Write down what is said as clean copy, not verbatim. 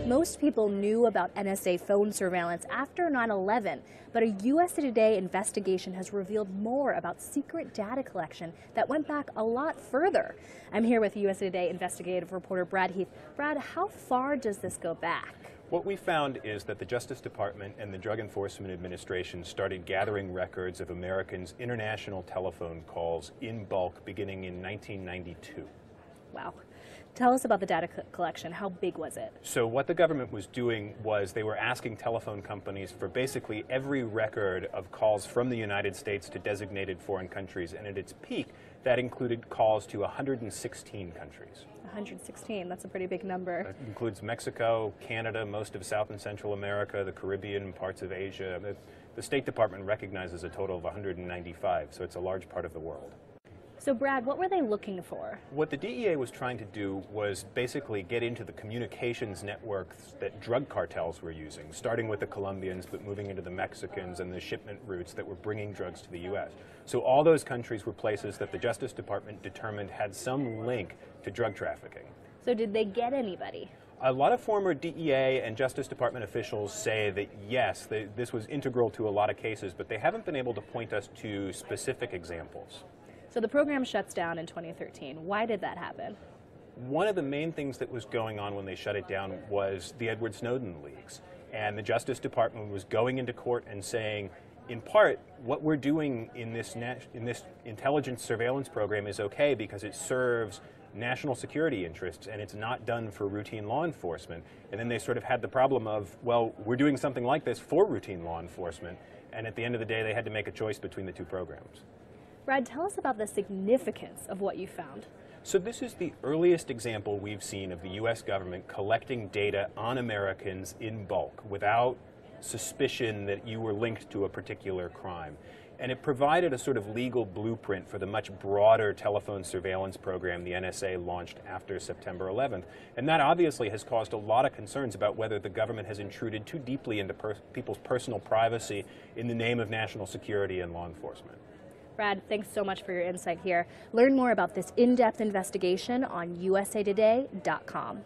Most people knew about NSA phone surveillance after 9/11, but a USA Today investigation has revealed more about secret data collection that went back a lot further. I'm here with USA Today investigative reporter Brad Heath. Brad, how far does this go back? What we found is that the Justice Department and the Drug Enforcement Administration started gathering records of Americans' international telephone calls in bulk beginning in 1992. Wow. Tell us about the data collection. How big was it? So what the government was doing was they were asking telephone companies for basically every record of calls from the United States to designated foreign countries, and at its peak, that included calls to 116 countries. 116, that's a pretty big number. That includes Mexico, Canada, most of South and Central America, the Caribbean, parts of Asia. The State Department recognizes a total of 195, so it's a large part of the world. So Brad, what were they looking for? What the DEA was trying to do was basically get into the communications networks that drug cartels were using, starting with the Colombians but moving into the Mexicans and the shipment routes that were bringing drugs to the U.S. So all those countries were places that the Justice Department determined had some link to drug trafficking. So did they get anybody? A lot of former DEA and Justice Department officials say that yes, this was integral to a lot of cases, but they haven't been able to point us to specific examples. So the program shuts down in 2013. Why did that happen? One of the main things that was going on when they shut it down was the Edward Snowden leaks. And the Justice Department was going into court and saying, in part, what we're doing in this intelligence surveillance program is okay because it serves national security interests and it's not done for routine law enforcement. And then they sort of had the problem of, well, we're doing something like this for routine law enforcement. And at the end of the day, they had to make a choice between the two programs. Brad, tell us about the significance of what you found. So this is the earliest example we've seen of the U.S. government collecting data on Americans in bulk without suspicion that you were linked to a particular crime. And it provided a sort of legal blueprint for the much broader telephone surveillance program the NSA launched after September 11th. And that obviously has caused a lot of concerns about whether the government has intruded too deeply into people's personal privacy in the name of national security and law enforcement. Brad, thanks so much for your insight here. Learn more about this in-depth investigation on usatoday.com.